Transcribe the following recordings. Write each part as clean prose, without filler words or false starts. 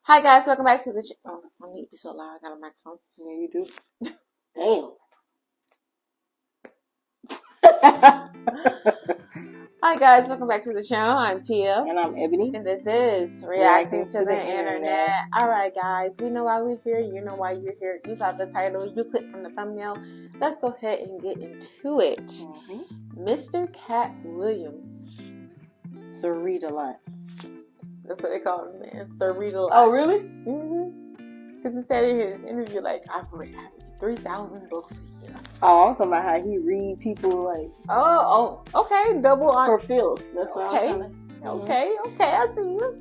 Hi guys, welcome back to the oh, my meat be so loud. I got a microphone. Yeah, you do. Damn. Hi guys, welcome back to the channel. I'm Tia. And I'm Ebony. And this is Reacting to the Internet. Alright guys, we know why we're here. You know why you're here. You saw the title. You clicked from the thumbnail. Let's go ahead and get into it. Mr. Katt Williams. Sir read a lot. That's what they call him, man. Sir read a lot. Oh, really? Because he said in his interview, like, I've read 3,000 books a year. Oh, I'm talking about how he read people like. Oh, okay. Double on. For filth. That's what okay. I'm Okay, I see you.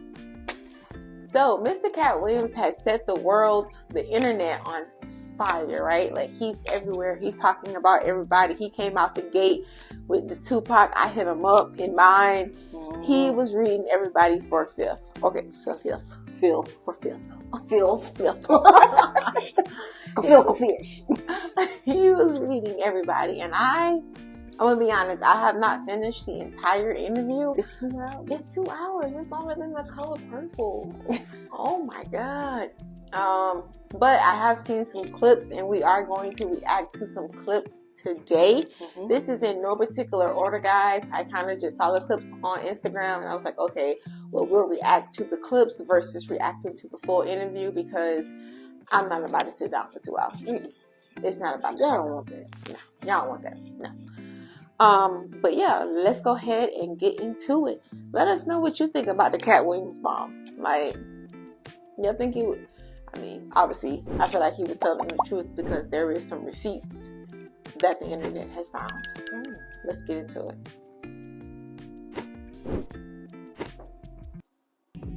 So, Mr. Katt Williams has set the world, the internet on fire, right? Like, he's everywhere. He's talking about everybody. He came out the gate with the Tupac, I hit him up in mine. He was reading everybody for filth. Okay, filth. For filth. Fish. He was reading everybody. And I'm going to be honest, I have not finished the entire interview. It's 2 hours. It's 2 hours. It's longer than The Color Purple. Oh my God. But I have seen some clips and we are going to react to some clips today. This is in no particular order, guys. I kind of just saw the clips on Instagram and I was like, okay, well, we'll react to the clips versus reacting to the full interview because I'm not about to sit down for 2 hours. It's not about to. Y'all don't want that. No, y'all don't want that. No. But yeah, let's go ahead and get into it. Let us know what you think about the Katt Williams bomb. Like, y'all think he would? I mean, obviously, I feel like he was telling the truth because there is some receipts that the internet has found. Let's get into it.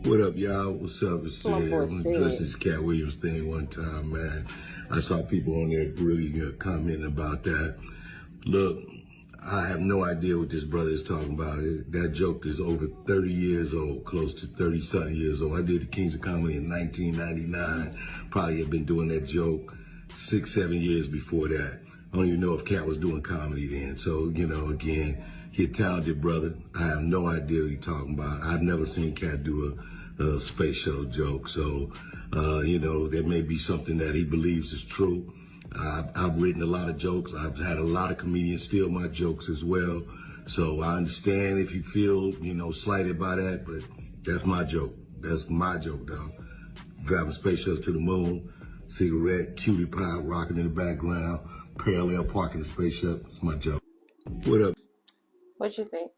What up, y'all? What's up? It's Come on, boy, just this Katt Williams thing one time, man. I saw people on there really commenting about that. Look, I have no idea what this brother is talking about. That joke is over 30 years old, close to 30-something years old. I did the Kings of Comedy in 1999. Probably have been doing that joke 6, 7 years before that. I don't even know if Katt was doing comedy then. So, you know, again, he's a talented brother. I have no idea what he's talking about. I've never seen Katt do a space shuttle joke. So, you know, there may be something that he believes is true. I've written a lot of jokes. I've had a lot of comedians steal my jokes as well. So I understand if you feel, you know, slighted by that, but that's my joke. That's my joke, dog. Driving a space shuttle to the moon, cigarette, cutie pie rocking in the background, parallel parking the space shuttle. It's my joke. What up? What you think?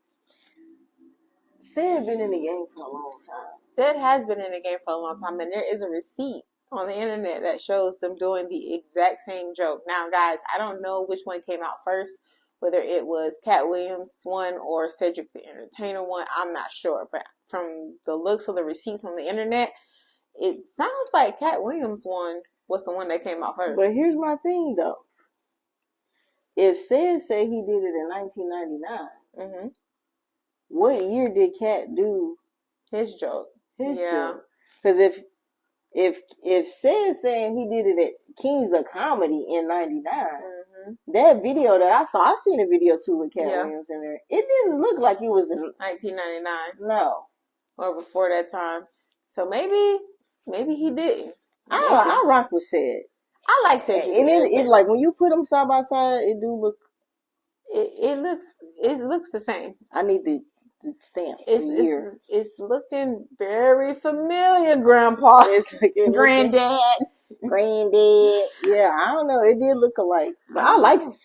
Sid been in the game for a long time. Sid has been in the game for a long time, and there is a receipt on the internet that shows them doing the exact same joke. Now, guys, I don't know which one came out first, whether it was Katt Williams one or Cedric the Entertainer one. I'm not sure, but from the looks of the receipts on the internet, it sounds like Katt Williams one was the one that came out first. But here's my thing, though. If Sid said he did it in 1999, what year did Katt do his joke? His joke. Because if Sid saying he did it at Kings of Comedy in 99, that video that I saw, I seen a video too with Katt Williams in there. It didn't look like it was in 1999. No. Or before that time. So maybe he didn't. I rock with Sid. I like Sid. And it like when you put them side by side, it do look. It looks the same. I need the stamp. It's looking very familiar, Grandpa. It's Granddad. Yeah, I don't know. It did look alike. But I liked it.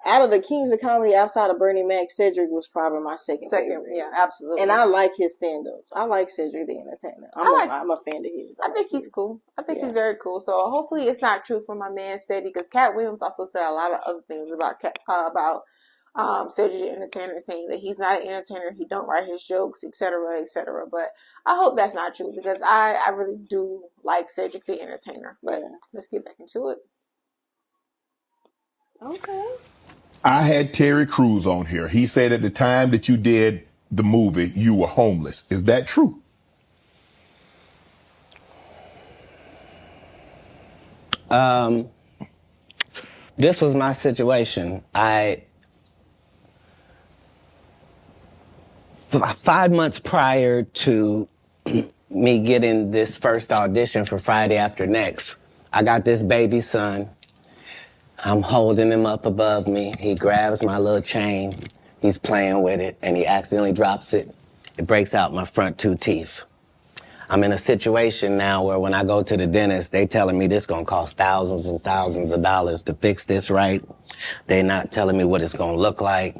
Out of the Kings of Comedy outside of Bernie Mac, Cedric was probably my second favorite. Yeah, absolutely. And I like his stand-ups. I like Cedric the Entertainer. I'm a fan of his. I think he's cool. I think he's very cool. So hopefully it's not true for my man Cedric, because Katt Williams also said a lot of other things about Cedric the Entertainer, saying that he's not an entertainer, he don't write his jokes, etc., etc. But I hope that's not true, because I really do like Cedric the Entertainer. But let's get back into it. Okay. I had Terry Crews on here. He said at the time that you did the movie, you were homeless. Is that true? This was my situation. 5 months prior to me getting this first audition for Friday After Next. I got this baby son. I'm holding him up above me. He grabs my little chain. He's playing with it, and he accidentally drops it. It breaks out my front 2 teeth. I'm in a situation now where when I go to the dentist, they telling me this gonna cost thousands and thousands of dollars to fix this right. They not telling me what it's gonna look like.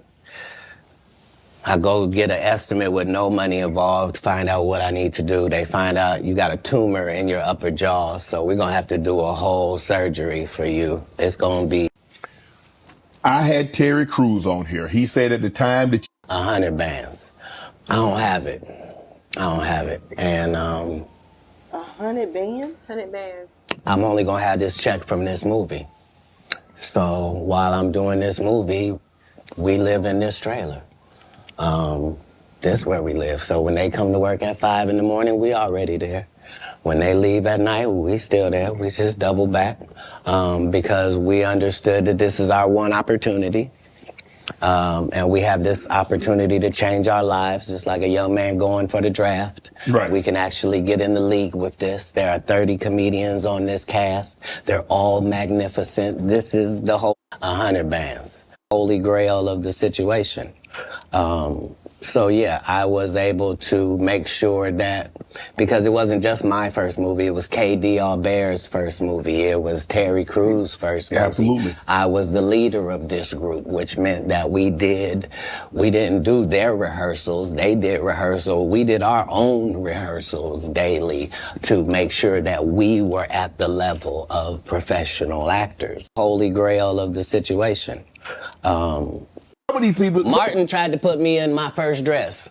I go get an estimate with no money involved, find out what I need to do. They find out you got a tumor in your upper jaw, so we're gonna have to do a whole surgery for you. It's gonna be I had Terry Crews on here. He said at the time that 100 bands. I don't have it. And 100 bands? 100 bands. I'm only gonna have this check from this movie. So while I'm doing this movie, we live in this trailer. This is where we live. So when they come to work at 5 in the morning, we already there. When they leave at night, we still there. We just double back because we understood that this is our one opportunity. And we have this opportunity to change our lives, just like a young man going for the draft. Right. We can actually get in the league with this. There are 30 comedians on this cast. They're all magnificent. This is the whole 100 bands. Holy grail of the situation. So yeah, I was able to make sure that, because it wasn't just my first movie, it was K.D. Albert's first movie, it was Terry Crews' first movie. Absolutely. I was the leader of this group, which meant that we didn't do their rehearsals, they did rehearsal, we did our own rehearsals daily to make sure that we were at the level of professional actors. Holy grail of the situation. some of these people. Martin tried to put me in my first dress.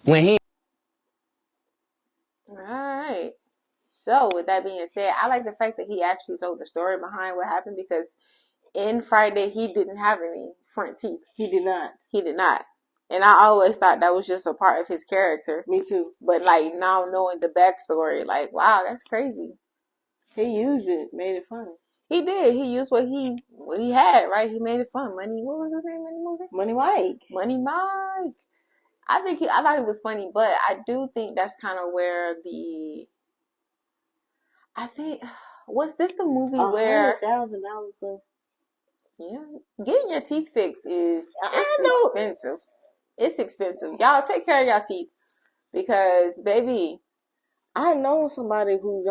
When he... All right. So with that being said, I like the fact that he actually told the story behind what happened, because in Friday he didn't have any front teeth. He did not. He did not. And I always thought that was just a part of his character. Me too. But like now knowing the backstory, like, wow, that's crazy. He used it, made it funny. He did. He used what he had, right? He made it fun. Money, what was his name in the movie? Money Mike. Money Mike. I thought it was funny, but I do think that's kind of where was this the movie where $100,000 left. Yeah, getting your teeth fixed is expensive. It's expensive. Y'all take care of your teeth, because baby, I know somebody who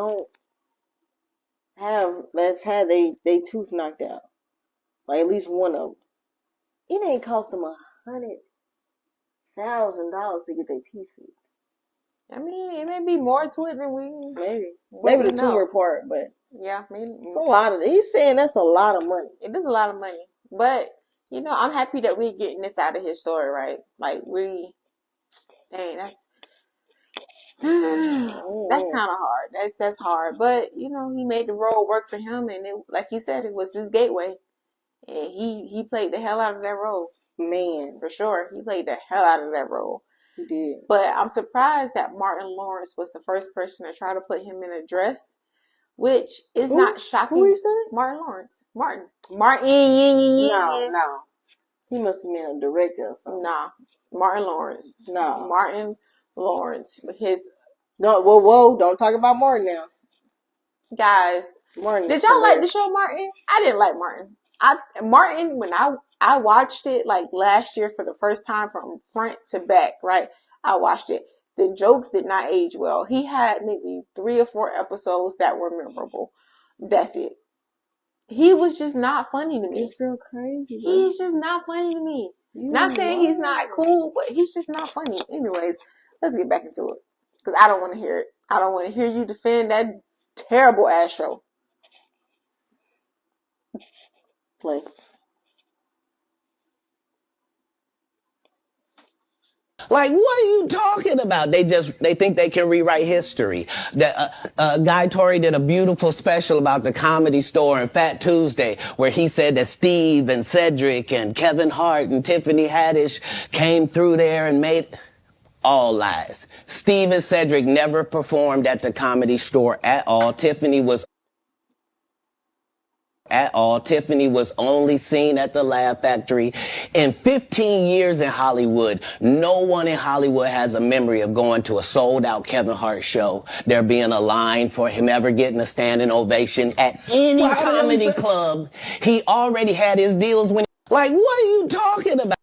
that's had they tooth knocked out. Like at least one of them. It ain't cost them $100,000 to get their teeth fixed. I mean, it may be more to it than maybe the tumor part, but yeah, maybe it's a lot of. He's saying that's a lot of money. It is a lot of money, but I'm happy that we're getting this out of his story, right? Like that's kind of hard. That's hard, but he made the role work for him, and it, like he said, it was his gateway, and he played the hell out of that role. Man, for sure, he played the hell out of that role. He did. But I'm surprised that Martin Lawrence was the first person to try to put him in a dress, which is not shocking. Who he said? Martin Lawrence. Martin. No. He must have been a director or something. Nah. Martin Lawrence. No. Martin Lawrence. No, whoa, don't talk about Martin now. Guys, Martin. Did y'all like the show Martin? I didn't like Martin. Martin, when I watched it like last year for the first time from front to back, right? I watched it. The jokes did not age well. He had maybe 3 or 4 episodes that were memorable. That's it. He was just not funny to me. This girl crazy. Bro. He's just not funny to me. Not saying he's not cool, but he's just not funny. Anyways, let's get back into it, because I don't want to hear it. I don't want to hear you defend that terrible ass show. Play. Like, what are you talking about? They think they can rewrite history. Guy Torrey did a beautiful special about the Comedy Store and Fat Tuesday, where he said that Steve and Cedric and Kevin Hart and Tiffany Haddish came through there and made... All lies. Steve and Cedric never performed at the Comedy Store at all. Tiffany was at all. Tiffany was only seen at the Laugh Factory. In 15 years in Hollywood, no one in Hollywood has a memory of going to a sold-out Kevin Hart show, there being a line for him ever getting a standing ovation at any comedy club. He already had his deals when, like, what are you talking about?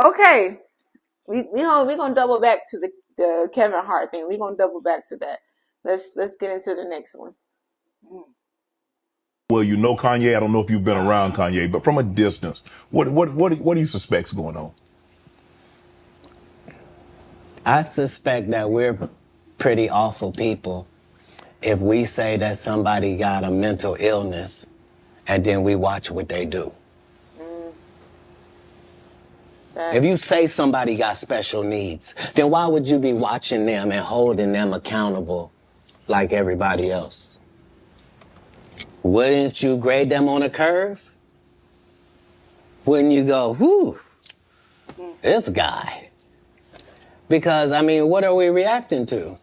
Okay. We're gonna double back to the Kevin Hart thing. We're gonna double back to that. Let's get into the next one. Well, you know Kanye. I don't know if you've been around Kanye, but from a distance, what do you suspect's going on? I suspect that we're pretty awful people if we say that somebody got a mental illness and then we watch what they do. If you say somebody got special needs, then why would you be watching them and holding them accountable like everybody else? Wouldn't you grade them on a curve? Wouldn't you go, whew, this guy? Because, I mean, what are we reacting to?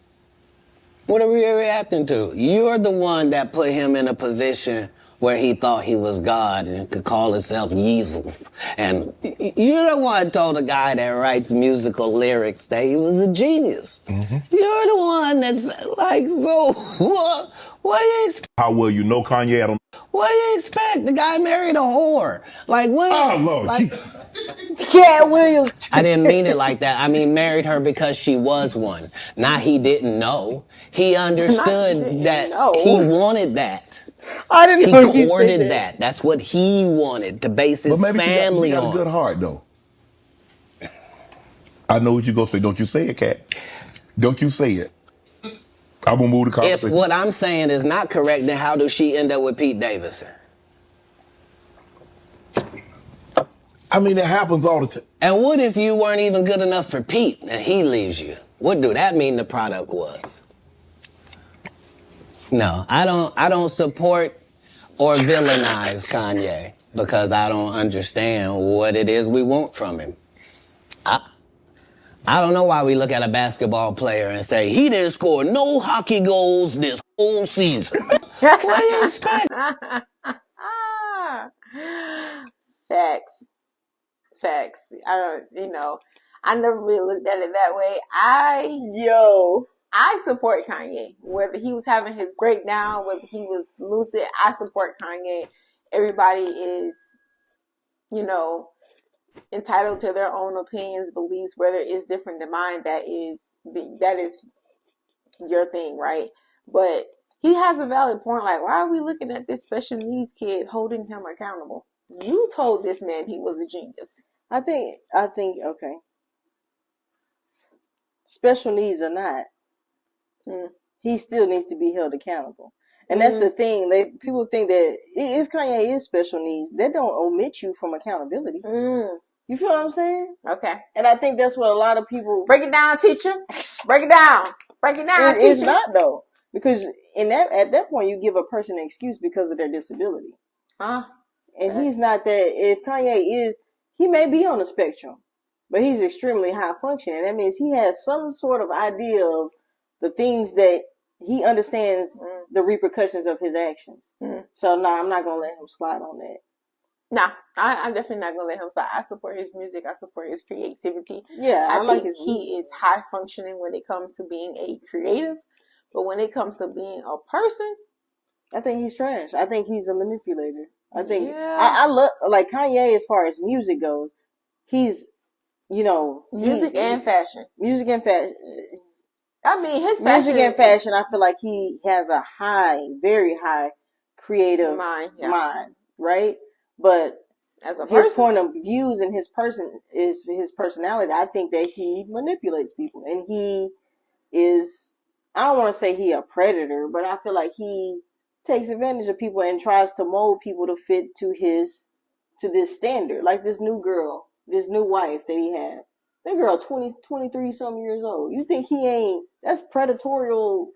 What are we reacting to? You're the one that put him in a position where he thought he was God and could call himself Jesus. And you're the one told a guy that writes musical lyrics that he was a genius. Mm-hmm. You're the one that's like, so what do you expect? How well you know Kanye? I don't. What do you expect? The guy married a whore. Like, what? Oh, Lord. Like, Katt Williams. I didn't mean it like that. I mean, married her because she was one. Not he didn't know. He understood that he wanted that. I didn't know he courted that. That's what he wanted to base his family on. She got a good heart, though. I know what you're going to say. Don't you say it, Katt. Don't you say it. I will move the conversation. If what I'm saying is not correct, then how does she end up with Pete Davidson? I mean, it happens all the time. And what if you weren't even good enough for Pete and he leaves you? What do that mean the product was? No, I don't support or villainize Kanye because I don't understand what it is we want from him. I don't know why we look at a basketball player and say, he didn't score no hockey goals this whole season. What do you expect? Facts. I never really looked at it that way. I support Kanye. Whether he was having his breakdown, whether he was lucid, I support Kanye. Everybody is, entitled to their own opinions, beliefs, whether it's different than mine. That is your thing, right? But he has a valid point. Like, why are we looking at this special needs kid holding him accountable? You told this man he was a genius. I think, okay. Special needs or not, he still needs to be held accountable. And that's the thing. People think that if Kanye is special needs, that don't omit you from accountability. You feel what I'm saying? Okay. And I think that's what a lot of people... Break it down, teacher. Break it down. Teacher. It's not, though. Because at that point, you give a person an excuse because of their disability. And he's not that... If Kanye is... He may be on the spectrum, but he's extremely high functioning. That means he has some sort of idea of the things that he understands the repercussions of his actions. So, no, I'm not going to let him slide on that. No, I'm definitely not going to let him slide. I support his music. I support his creativity. Yeah, I think he is high functioning when it comes to being a creative. But when it comes to being a person, I think he's trash. I think he's a manipulator. I think I love, like, Kanye as far as music goes. He's, music and fashion. Music and fashion. I mean, his fashion. Music and fashion, I feel like he has a very high creative mind, right? But as a his point of views and his personality, I think that he manipulates people. And he is, I don't want to say he a predator, but I feel like he takes advantage of people and tries to mold people to fit to this standard. Like this new girl, this new wife that he had. That girl 23 some years old. You think he ain't, that's predatorial.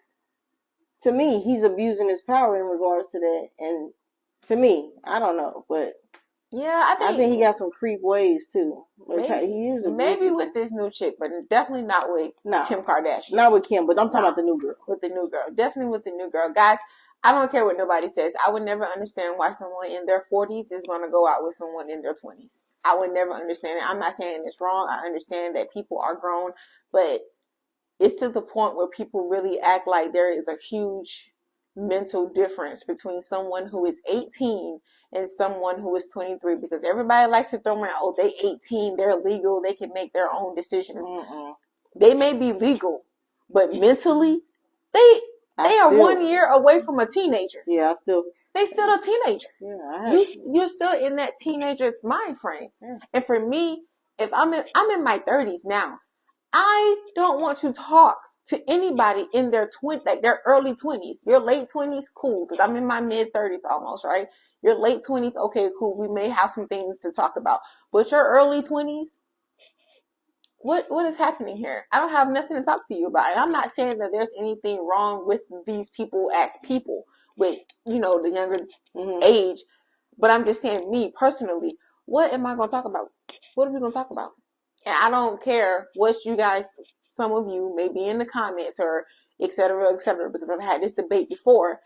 To me, he's abusing his power in regards to that. And to me, I don't know, but yeah, I think he got some creep ways too. Maybe with this new chick, but definitely not with Kim Kardashian. Not with Kim, but I'm talking about the new girl. With the new girl. Definitely with the new girl. Guys, I don't care what nobody says. I would never understand why someone in their 40s is going to go out with someone in their 20s. I would never understand it. I'm not saying it's wrong. I understand that people are grown, but it's to the point where people really act like there is a huge mental difference between someone who is 18 and someone who is 23, because everybody likes to throw around, oh, they 18, they're legal, they can make their own decisions. They may be legal, but mentally, they are 1 year away from a teenager. Yeah, they still a teenager. Yeah, you're still in that teenager mind frame. Yeah. And for me, if I'm in my 30s now, I don't want to talk to anybody in their their early 20s. Your late 20s, cool, because I'm in my mid 30s almost, right? Your late 20s, okay, cool. We may have some things to talk about, but your early 20s. What is happening here? I don't have nothing to talk to you about. And I'm not saying that there's anything wrong with these people as people with, the younger age. But I'm just saying, me personally, what am I going to talk about? What are we going to talk about? And I don't care what you guys, some of you may be in the comments or et cetera, because I've had this debate before.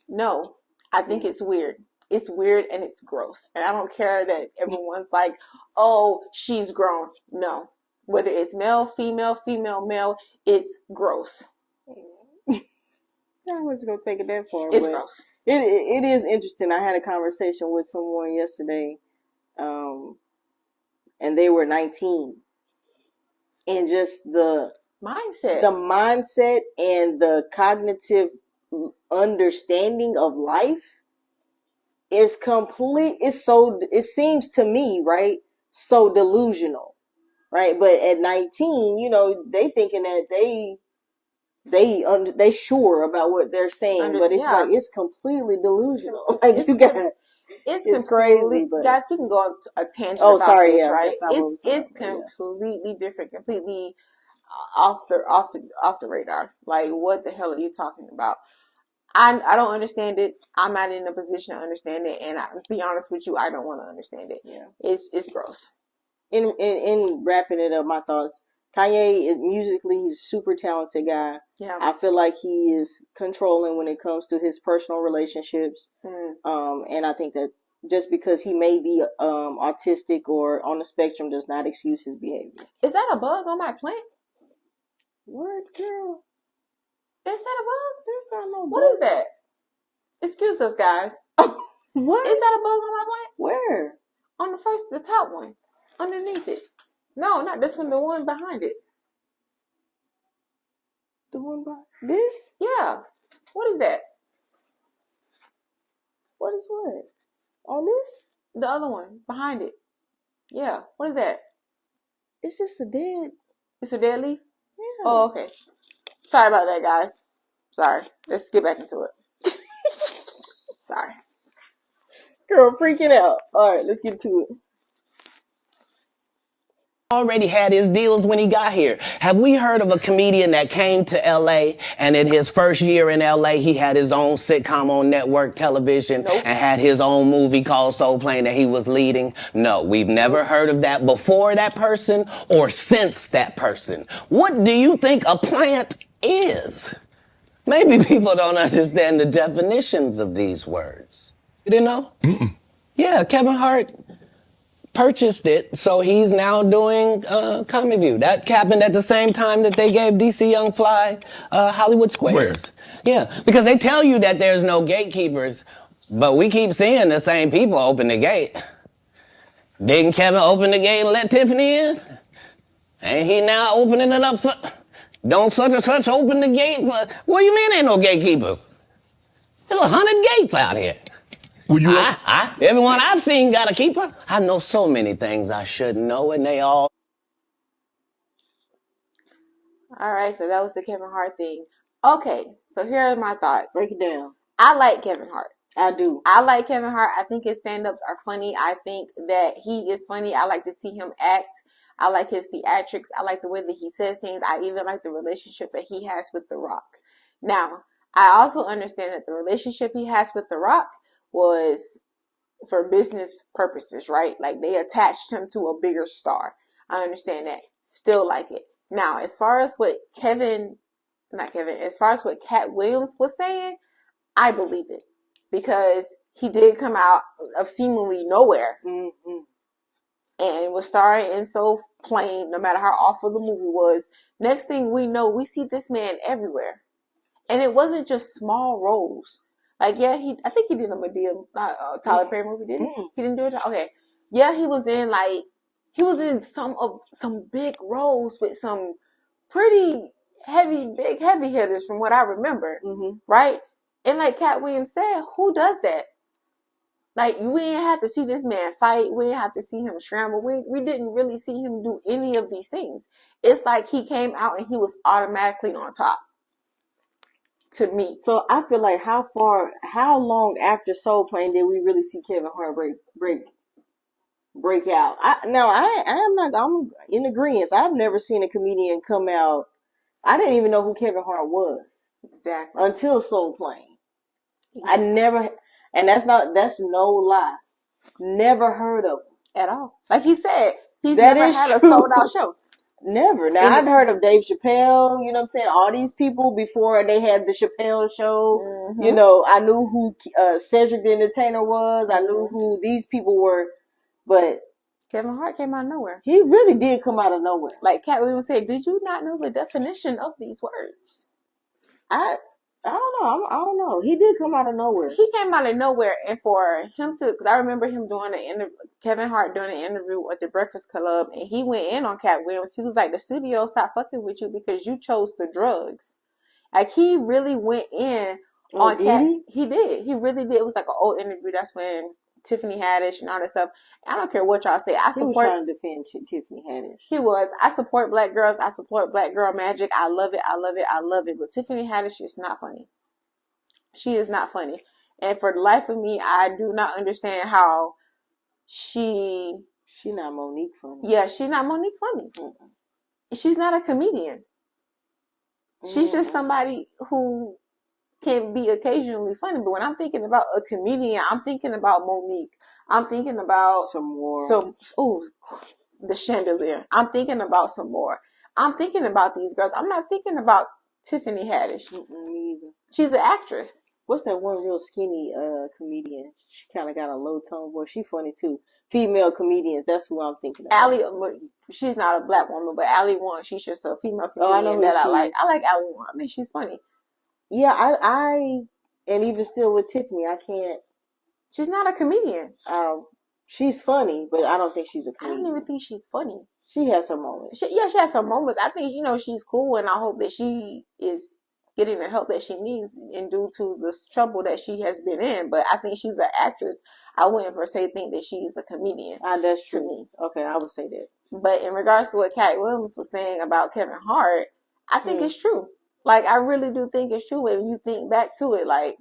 No, I think it's weird. It's weird and it's gross. And I don't care that everyone's like, oh, she's grown. No. Whether it's male, female, male, it's gross. I wasn't going to take it that far. It's gross. It is interesting. I had a conversation with someone yesterday, and they were 19. And just the mindset and the cognitive understanding of life is complete. It seems to me, right, so delusional. Right, but at 19, they thinking that they sure about what they're saying, but it's like it's completely delusional. Like it's crazy. But guys, we can go on a tangent about this, right? It's completely different, completely off the radar. Like, what the hell are you talking about? I don't understand it. I'm not in a position to understand it, and to be honest with you, I don't want to understand it. Yeah, it's gross. In wrapping it up, my thoughts. Kanye is musically, he's a super talented guy. Yeah. I feel like he is controlling when it comes to his personal relationships. And I think that just because he may be autistic or on the spectrum does not excuse his behavior. Is that a bug on my plant? What, girl? Is that a bug? There's not no bug. What is that? Excuse us, guys. What? Is that a bug on my plant? Where? On the top one. Underneath it. No, not this one, the one behind it. The one behind this? Yeah. What is that? What is what? On this? The other one, behind it. Yeah. What is that? It's just a dead. It's a dead leaf? Yeah. Oh, okay. Sorry about that, guys. Sorry. Let's get back into it. Sorry. Girl, freaking out. All right, let's get to it. Already had his deals when he got here. Have we heard of a comedian that came to LA and in his first year in LA, he had his own sitcom on network television and had his own movie called Soul Plane that he was leading? No, we've never heard of that before that person or since that person. What do you think a plant is? Maybe people don't understand the definitions of these words. You didn't know? Mm-mm. Yeah, Kevin Hart purchased it, so he's now doing Comic View. That happened at the same time that they gave DC Young Fly Hollywood Squares. Where? Yeah, because they tell you that there's no gatekeepers, but we keep seeing the same people open the gate. Didn't Kevin open the gate and let Tiffany in? Ain't he now opening it up for... Don't such and such open the gate? What do you mean ain't no gatekeepers? There's 100 gates out here. Everyone I've seen got a keeper. I know so many things I shouldn't know, and they all... All right, so that was the Kevin Hart thing. Okay, so here are my thoughts. Break it down. I like Kevin Hart. I do. I like Kevin Hart. I think his stand-ups are funny. I think that he is funny. I like to see him act. I like his theatrics. I like the way that he says things. I even like the relationship that he has with The Rock. Now, I also understand that the relationship he has with The Rock was for business purposes, right? Like they attached him to a bigger star. I understand that. Still like it. Now, as far as what Katt Williams was saying, I believe it because he did come out of seemingly nowhere and was starring in so plain, no matter how awful the movie was. Next thing we know, we see this man everywhere. And it wasn't just small roles. Like, yeah, I think he did a Medea, Tyler Perry movie, didn't he? He didn't do it? Okay. Yeah, he was in some big roles with some pretty big heavy hitters from what I remember. Right? And like Katt Williams said, who does that? Like, we didn't have to see this man fight. We didn't have to see him scramble. We didn't really see him do any of these things. It's like he came out and he was automatically on top. To me. So I feel like how long after Soul Plane did we really see Kevin Hart break out? I'm in agreement. I've never seen a comedian come out. I didn't even know who Kevin Hart was. Exactly. Until Soul Plane. I never, and that's no lie. Never heard of him. At all. Like he said, he's never had a sold out show. Never. Now, I'd heard of Dave Chappelle, you know what I'm saying? All these people before they had the Chappelle show. You know, I knew who Cedric the Entertainer was. I knew who these people were. But Kevin Hart came out of nowhere. He really did come out of nowhere. Like Katt Williams said, did you not know the definition of these words? I don't know. He did come out of nowhere. He came out of nowhere, and for him to, because I remember him doing Kevin Hart doing an interview with the Breakfast Club, and he went in on Katt Williams. He was like, the studio stopped fucking with you because you chose the drugs. Like, he really went in on Katt. He did. He really did. It was like an old interview. That's when Tiffany Haddish and all that stuff. I don't care what y'all say. He was trying to defend Tiffany Haddish. He was. I support black girls. I support black girl magic. I love it. I love it. I love it. But Tiffany Haddish is not funny. She is not funny. And for the life of me, I do not understand how she not Monique funny. Yeah, she not Monique funny. She's not a comedian. She's just somebody who can be occasionally funny. But when I'm thinking about a comedian, I'm thinking about Monique. I'm thinking about the Chandelier. I'm thinking about some more. I'm thinking about these girls. I'm not thinking about Tiffany Haddish. She's an actress. What's that one real skinny comedian? She kind of got a low tone voice. She's funny too. Female comedians. That's who I'm thinking of. Allie, she's not a black woman, but Allie Wong. She's just a female comedian that I like. I like Allie Wong. I mean, she's funny. Yeah, I and even still with Tiffany, I can't. She's not a comedian. She's funny, but I don't think she's a comedian. I don't even think she's funny. She has her moments. She has her moments. I think, she's cool, and I hope that she is getting the help that she needs and due to the trouble that she has been in. But I think she's an actress. I wouldn't per se think that she's a comedian. That's true. To me. Okay, I would say that. But in regards to what Katt Williams was saying about Kevin Hart, I think it's true. Like, I really do think it's true when you think back to it. Like,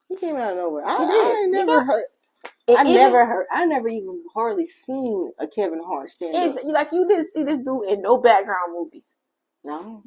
he came out of nowhere. I never even hardly seen a Kevin Hart stand up. It's like, you didn't see this dude in no background movies. No.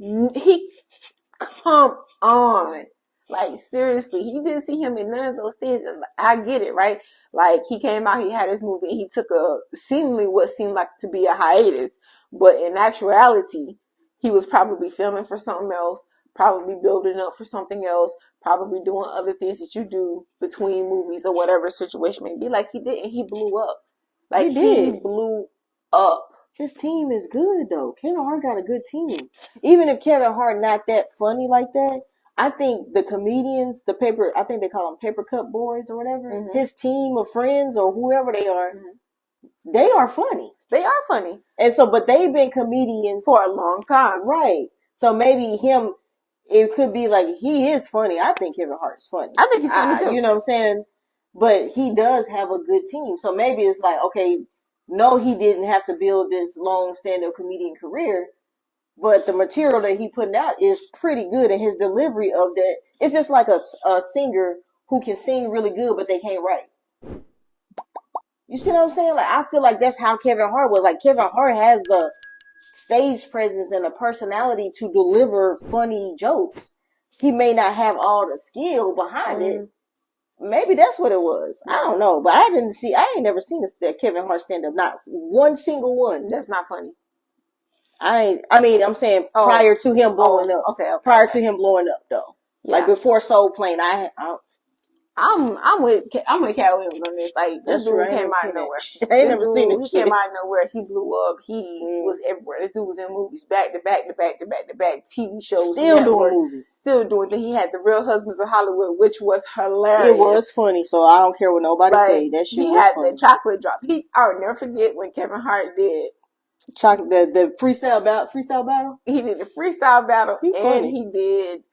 Come on. Like, seriously, you didn't see him in none of those things. And I get it, right? Like, he came out, he had his movie, and he took seemingly what seemed like to be a hiatus. But in actuality, he was probably filming for something else, probably building up for something else, probably doing other things that you do between movies or whatever situation may be. Like, he didn't. He blew up. Like, he blew up. His team is good, though. Kevin Hart got a good team. Even if Kevin Hart not that funny like that, I think the comedians, I think they call them paper cut boys or whatever, his team of friends or whoever they are, they are funny. They are funny. And so, but they've been comedians for a long time. Right. So maybe it could be like, he is funny. I think Kevin Hart's funny. I think he's funny too. You know what I'm saying? But he does have a good team. So maybe it's like, okay, no, he didn't have to build this long stand-up comedian career, but the material that he putting out is pretty good, and his delivery of that, it's just like a singer who can sing really good, but they can't write. You see what I'm saying? Like, I feel like that's how Kevin Hart was. Like, Kevin Hart has the stage presence and the personality to deliver funny jokes. He may not have all the skill behind it. Maybe that's what it was. I don't know. But I ain't never seen that Kevin Hart stand up. Not one single one. That's not funny. I'm saying prior to him blowing up. Okay. Prior to him blowing up, though. Like before Soul Plane, I'm with Katt Williams on this. Like this dude came out of nowhere. I ain't never seen it. He came out of nowhere. He blew up. He was everywhere. This dude was in movies back to back TV shows. Still doing movies. Still doing. Then he had The Real Husbands of Hollywood, which was hilarious. It was funny, so I don't care what nobody say. That shit was funny. He had the chocolate drop. I'll never forget when Kevin Hart did the freestyle battle. He did the freestyle battle, and he did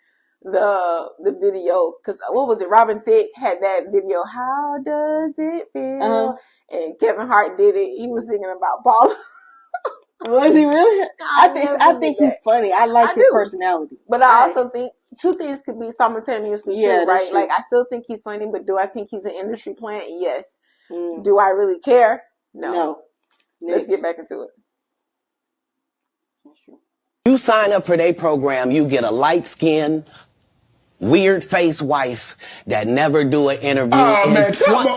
the video, because what was it? Robin Thicke had that video. How does it feel? And Kevin Hart did it. He was singing about Paula. Was he really? I think he's funny. I like his personality. But I also think two things could be simultaneously true, right? Like, I still think he's funny, but do I think he's an industry plant? Yes. Do I really care? No. Let's get back into it. You sign up for their program, you get a light-skinned, weird-faced wife that never do an interview.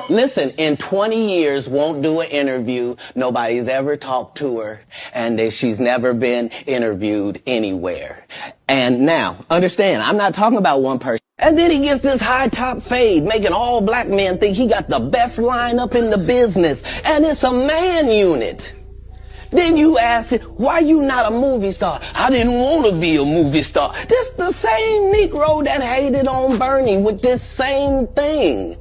Listen, in 20 years, won't do an interview. Nobody's ever talked to her, and she's never been interviewed anywhere. And now, understand, I'm not talking about one person. And then he gets this high-top fade, making all black men think he got the best lineup in the business, and it's a man unit. Then you ask him, why you not a movie star? I didn't want to be a movie star. This the same Negro that hated on Bernie with this same thing.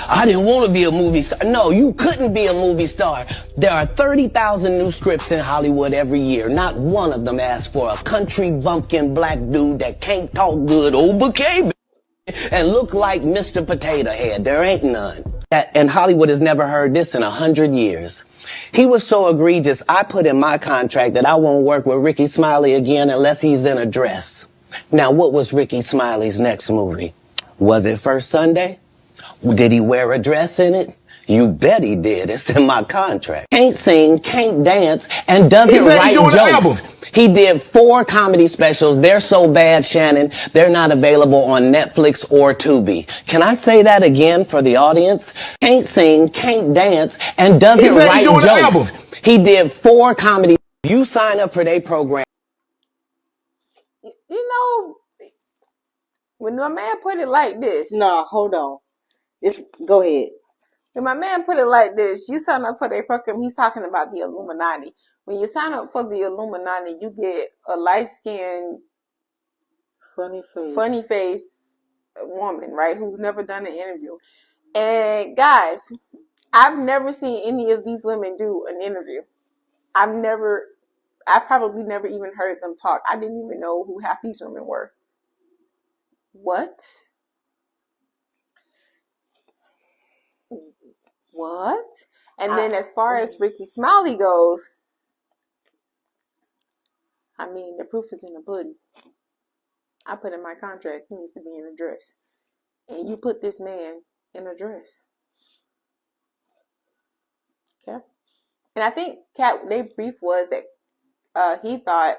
I didn't want to be a movie star. No, you couldn't be a movie star. There are 30,000 new scripts in Hollywood every year. Not one of them asks for a country bumpkin black dude that can't talk good over cable and look like Mr. Potato Head. There ain't none. And Hollywood has never heard this in 100 years. He was so egregious, I put in my contract that I won't work with Ricky Smiley again unless he's in a dress. Now, what was Ricky Smiley's next movie? Was it First Sunday? Did he wear a dress in it? You bet he did. It's in my contract. Can't sing, can't dance, and doesn't write jokes. He did 4 comedy specials. They're so bad, Shannon, they're not available on Netflix or Tubi. Can I say that again for the audience? Can't sing, can't dance, and doesn't write jokes. He did 4 comedy. You sign up for their program. You know, when my man put it like this. No, hold on. Go ahead. When my man put it like this, you sign up for their program, he's talking about the Illuminati. When you sign up for the Illuminati, you get a light-skinned, funny face woman, right, who's never done an interview. And guys, I've never seen any of these women do an interview. I probably never even heard them talk. I didn't even know who half these women were. What? And then as far as Ricky Smiley goes, I mean, the proof is in the pudding. I put in my contract, he needs to be in a dress. And you put this man in a dress. Okay? And I think their brief was that he thought,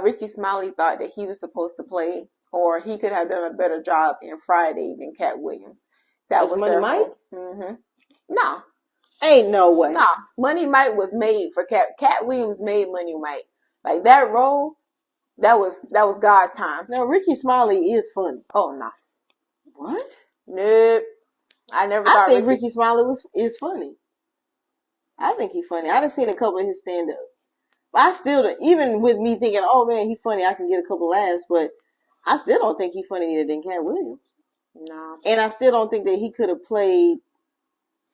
Ricky Smiley thought that he was supposed to play, or he could have done a better job in Friday than Katt Williams. That was Money Mike? Mm-hmm. No. Ain't no way. No. Money Mike was made for Katt. Katt Williams made Money Mike. Like, that role, that was God's time. No, Ricky Smiley is funny. Oh, no. What? Nope. I never thought Ricky Smiley is funny. I think he's funny. I done seen a couple of his stand-ups. But I still don't, even with me thinking, oh man, he's funny, I can get a couple laughs, but I still don't think he's funnier than Katt Williams. No. And I still don't think that he could have played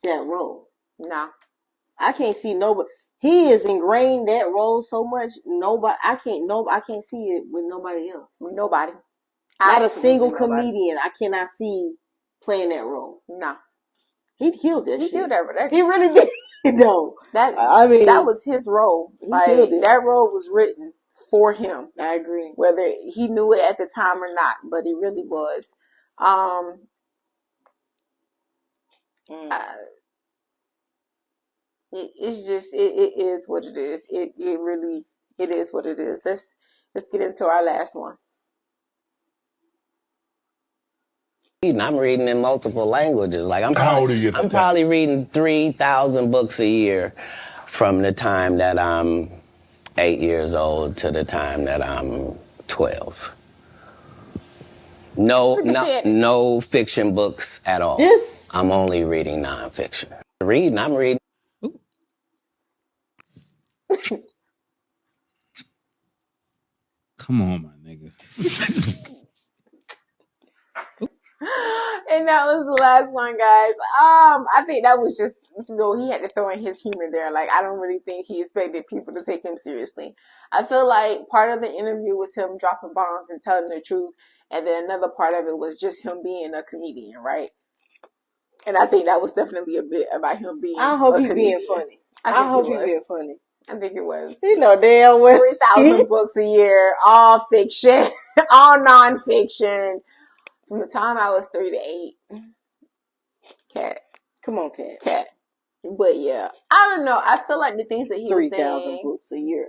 that role. No. I can't see nobody. He is ingrained that role so much. I can't see it with nobody else. Nobody. Not a single comedian I cannot see playing that role. No. He killed that. He killed that. He really did. No. That was his role. Like, that role was written for him. I agree. Whether he knew it at the time or not, but it really was. It's just it is what it is. It really is what it is. Let's get into our last one. I'm reading in multiple languages. Like I'm How old are you at the time? probably reading 3,000 books a year from the time that I'm 8 years old to the time that I'm 12. No fiction books at all. I'm only reading nonfiction. I'm reading. Come on, my nigga. And that was the last one, guys. I think that was just, he had to throw in his humor there. Like, I don't really think he expected people to take him seriously. I feel like part of the interview was him dropping bombs and telling the truth, and then another part of it was just him being a comedian, right? And I think that was definitely a bit about him being. I hope he's being funny. I hope he's being funny. I think it was. You know damn well. 3,000 books a year, all fiction, all nonfiction. From the time I was 3 to 8. Cat. Come on, Cat. Cat. But yeah, I don't know. I feel like the things that he was saying. 3,000 books a year.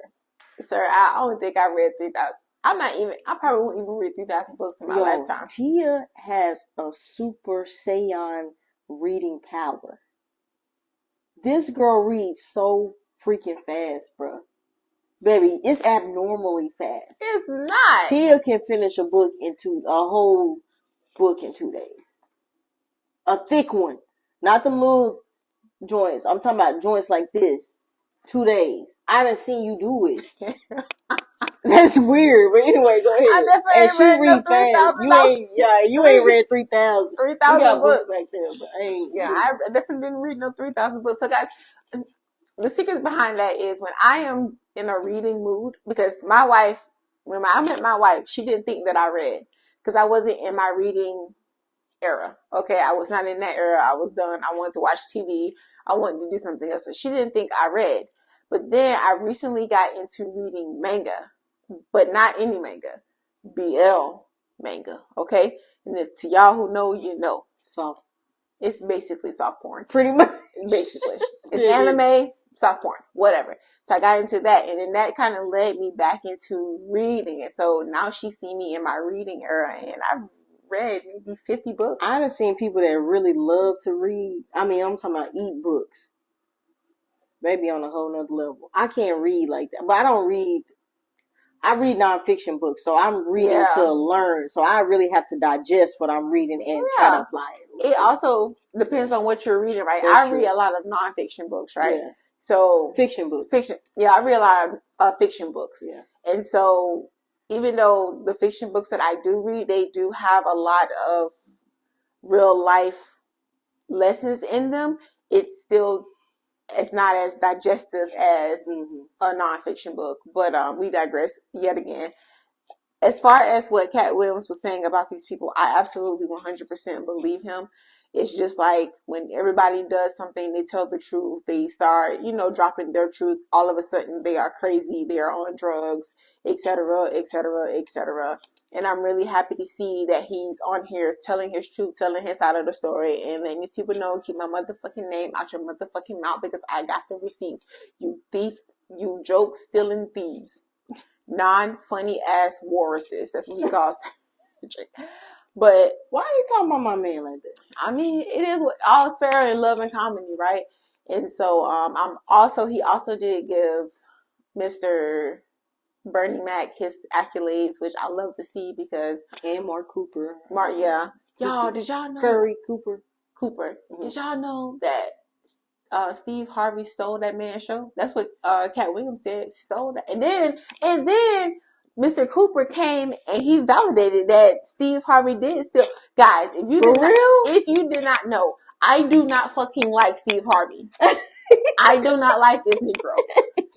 Sir, I don't think I read 3,000. I probably won't even read 3,000 books in my lifetime. Tia has a Super Saiyan reading power. This girl reads so freaking fast, bro. Baby, it's abnormally fast. It's not. Tia can finish a whole book in 2 days. A thick one. Not them little joints. I'm talking about joints like this. 2 days. I done seen you do it. That's weird. But anyway, go ahead. I definitely ain't read no 3,000. You ain't read 3,000. 3,000 books back there, but I definitely didn't read no 3,000 books. So guys, the secret behind that is when I am in a reading mood, because my wife, when I met my wife, she didn't think that I read because I wasn't in my reading era. Okay, I was not in that era. I was done. I wanted to watch TV. I wanted to do something else. So she didn't think I read. But then I recently got into reading manga, but not any manga, BL manga. Okay, and if to y'all who know, you know, soft. It's basically soft porn. Pretty much. Basically, it's anime, soft porn, whatever. So I got into that, and then that kind of led me back into reading. And so now she see me in my reading era, and I've read maybe 50 books. I done seen people that really love to read. I mean, I'm talking about eat books. Maybe on a whole nother level. I can't read like that, but I don't read. I read nonfiction books, so I'm reading to learn. So I really have to digest what I'm reading and try to apply it. It also depends on what you're reading, right? I read a lot of nonfiction books, right? Yeah. So fiction books. Yeah, I read a lot of fiction books. Yeah. And so even though the fiction books that I do read, they do have a lot of real life lessons in them, it's not as digestive as a nonfiction book. But we digress yet again. As far as what Katt Williams was saying about these people, I absolutely 100% believe him. It's just like when everybody does something, they tell the truth, they start, dropping their truth. All of a sudden, they are crazy, they are on drugs, etc., etc., etc. And I'm really happy to see that he's on here telling his truth, telling his side of the story, and letting these people know, keep my motherfucking name out your motherfucking mouth because I got the receipts. You thief, you joke stealing thieves. Non-funny ass walruses. That's what he calls it. But why are you talking about my man like that? I mean, it is all's fair in love and comedy, right? And so he also did give Mr. Bernie Mac his accolades, which I love to see because and Mark Cooper. Y'all, did y'all know Curry Cooper? Mm-hmm. Did y'all know that Steve Harvey stole that man's show? That's what Katt Williams said. Stole that, and then Mr. Cooper came and he validated that Steve Harvey did steal. Guys, if you did not know, I do not fucking like Steve Harvey. I do not like this Negro.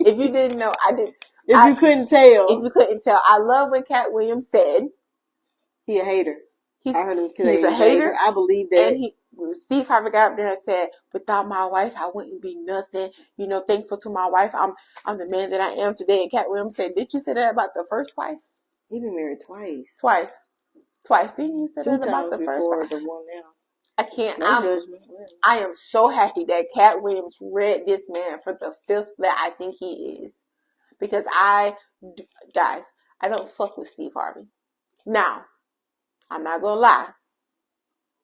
If you didn't know, I did. If you couldn't tell, I love what Katt Williams said. He a hater. He's a hater. I believe that. And Steve Harvey got up there and said, "Without my wife, I wouldn't be nothing. Thankful to my wife, I'm the man that I am today." And Katt Williams said, "Did you say that about the first wife?" He been married twice. Twice. Didn't you say that about the first wife? The one now. I can't. I am so happy that Katt Williams read this man for the fifth that I think he is, because I don't fuck with Steve Harvey. Now, I'm not gonna lie.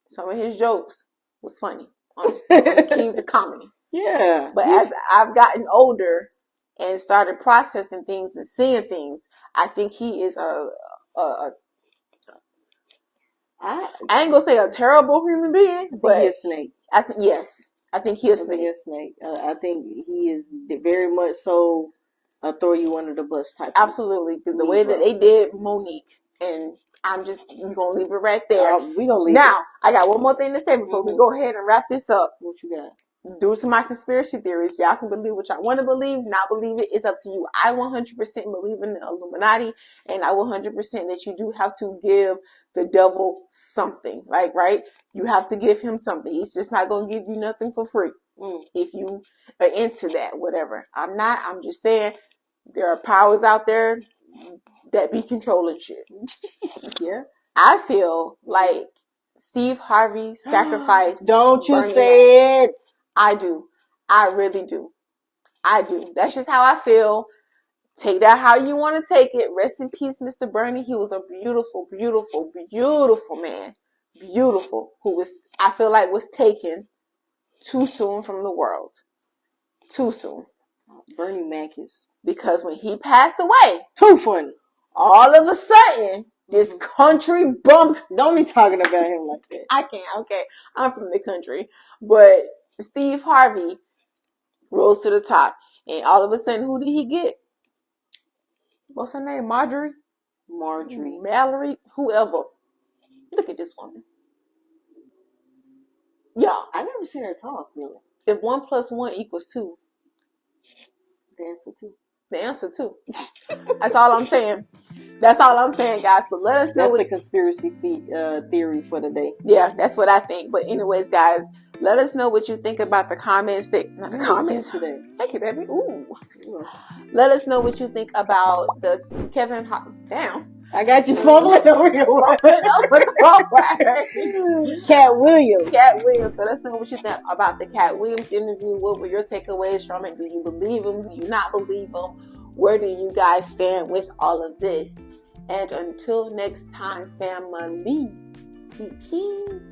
Some of his jokes was funny on the Kings of Comedy. Yeah. But as I've gotten older and started processing things and seeing things, I think he is I ain't gonna say a terrible human being, but he a snake. I think yes. I think he a snake. I think he is very much so a throw you under the bus type. Absolutely, because the way that they did Monique, and we're gonna leave it right there. We gonna leave now. it. I got one more thing to say before we go ahead and wrap this up. What you got? Due to my conspiracy theories, y'all can believe what y'all want to believe, not believe it. It's up to you. I 100% believe in the Illuminati, and I 100% that you do have to give the devil something. Like, right? You have to give him something. He's just not going to give you nothing for free. If you are into that, whatever. I'm not. I'm just saying there are powers out there that be controlling shit. Yeah. I feel like Steve Harvey sacrificed. Don't you say it. I do. I really do. I do. That's just how I feel. Take that how you want to take it. Rest in peace, Mr. Bernie. He was a beautiful, beautiful, beautiful man. Beautiful. Who I feel like was taken too soon from the world. Too soon. Bernie Mac is. Because when he passed away. Too funny. All of a sudden, this country bump. Don't be talking about him like that. I can't. Okay. I'm from the country. But Steve Harvey rose to the top. And all of a sudden, who did he get? What's her name? Marjorie? Mallory? Whoever. Look at this woman. Y'all. I've never seen her talk, really. If 1 + 1 = 2. The answer 2. The answer 2. That's all I'm saying. That's all I'm saying, guys. But let us know. That's the conspiracy theory for the day. Yeah, that's what I think. But anyways, guys, let us know what you think about the comments. Not the comments today. Thank you, baby. Ooh. Let us know what you think about the Kevin Hart. Damn. I got you fumbling over here. Katt Williams. Katt Williams. So let us know what you think about the Katt Williams interview. What were your takeaways from it? Do you believe him? Do you not believe him? Where do you guys stand with all of this? And until next time, family, peace.